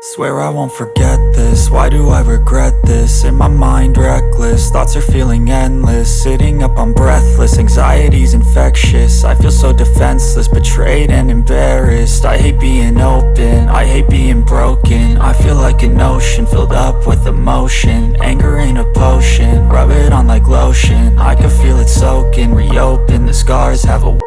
Swear I won't forget this, why do I regret this? In my mind reckless, thoughts are feeling endless. Sitting up I'm breathless, anxiety's infectious. I feel so defenseless, betrayed and embarrassed. I hate being open, I hate being broken. I feel like an ocean filled up with emotion. Anger ain't a potion, rub it on like lotion. I can feel it soaking, reopen, the scars have a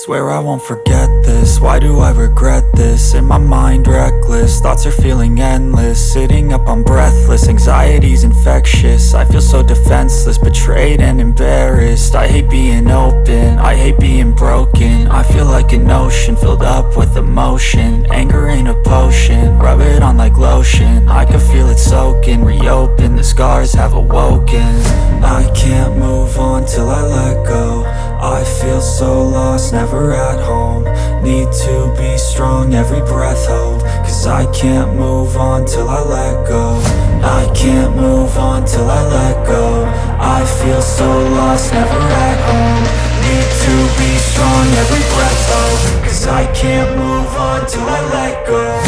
Swear I won't forget this, why do I regret this? In my mind reckless, thoughts are feeling endless. Sitting up I'm breathless, anxiety's infectious. I feel so defenseless, betrayed and embarrassed. I hate being open, I hate being broken. I feel like an ocean filled up with emotion. Anger ain't a potion, rub it on like lotion. I can feel it soaking, reopen, the scars have awoken. I can't move on till I let go. I feel so lost, never at home. Need to be strong, every breath hold. Cause I can't move on till I let go. I can't move on till I let go. I feel so lost, never at home. Need to be strong, every breath hold. Cause I can't move on till I let go.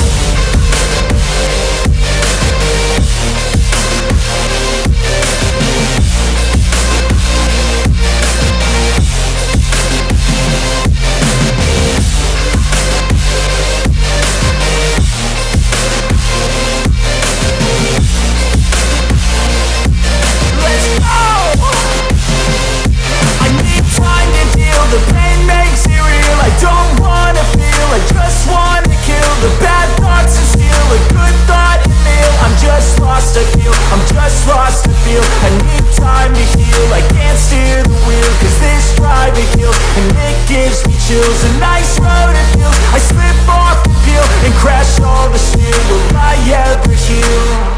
The pain makes it real, I don't wanna feel, I just wanna kill the bad thoughts and steal a good thought and meal. I'm just lost, I feel, I'm just lost, I feel. I need time to heal, I can't steer the wheel. Cause this drive it kills, and it gives me chills. A nice road it feels, I slip off the peel and crash all the steel. Will I ever heal?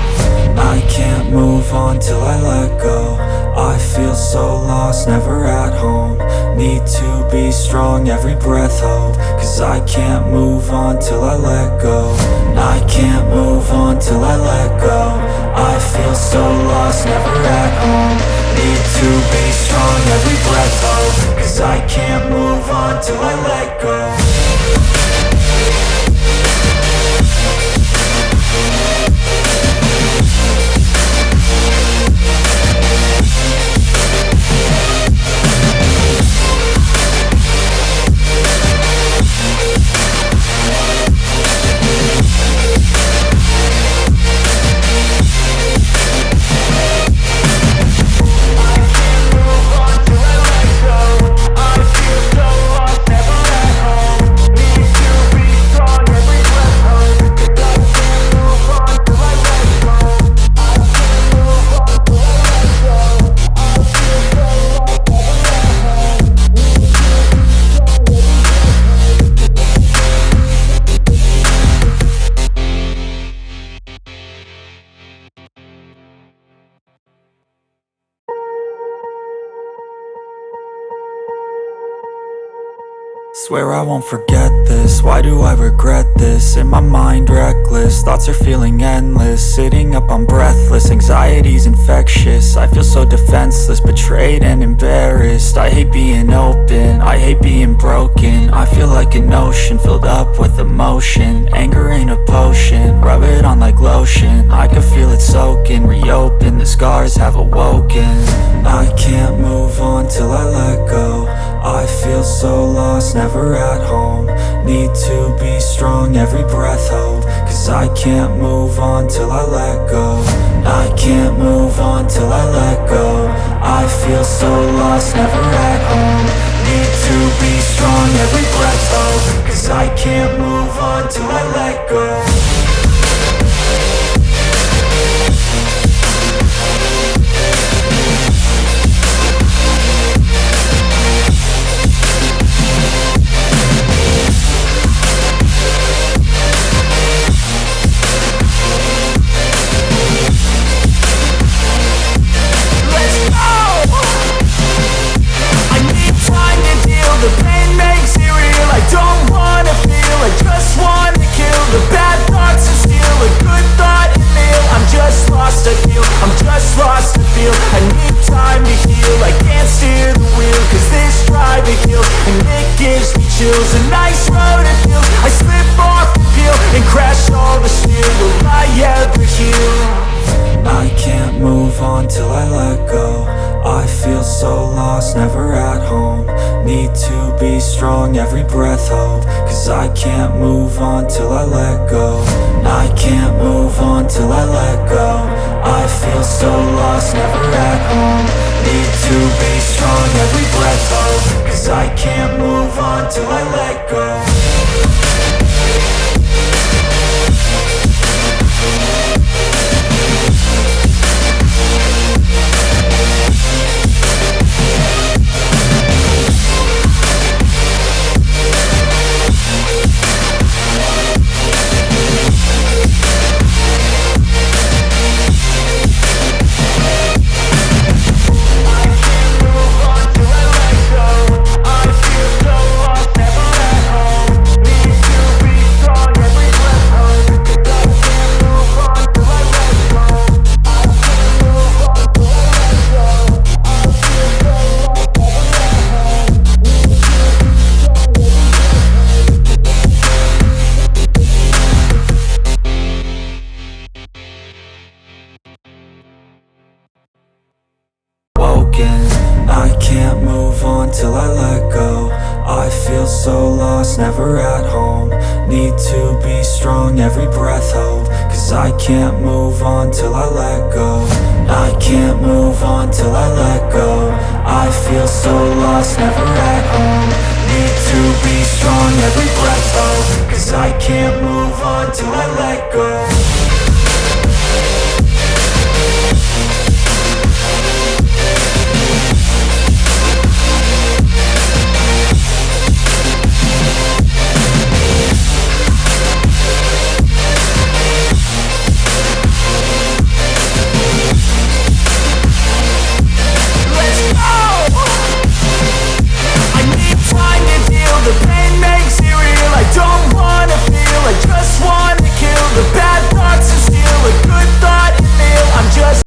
I can't move on till I let go. I feel so lost, never at home. Need to be strong, every breath hold. Cause I can't move on till I let go. I can't move on till I let go. I feel so lost, never at home. Need to be strong, every breath hold. Cause I can't move on till I let go. Swear I won't forget this, why do I regret this? In my mind reckless, thoughts are feeling endless. Sitting up I'm breathless, anxiety's infectious. I feel so defenseless, betrayed and embarrassed. I hate being open, I hate being broken. I feel like an ocean filled up with emotion. Anger ain't a potion, rub it on like lotion. I can feel it soaking, reopen, the scars have awoken. I can't move on till I let go. I feel so lost, never at home. Need to be strong, every breath hold. Cause I can't move on till I let go. I can't move on till I let go. I feel so lost, never at home. Need to be strong, every breath hold. Cause I can't move on till I let go. The pain makes it real, I don't wanna feel, I just wanna kill the bad Need to be strong, every breath hold. Cause I can't move on till I let go. I can't move on till I let go. I feel so lost, never at home. Need to be strong, every breath hold. Cause I can't move on till I let go. I can't move on till I let go. I feel so lost, never at home. Need to be strong, every breath hold. Cause I can't move on till I let go. I can't move on till I let go. I feel so lost, never at home.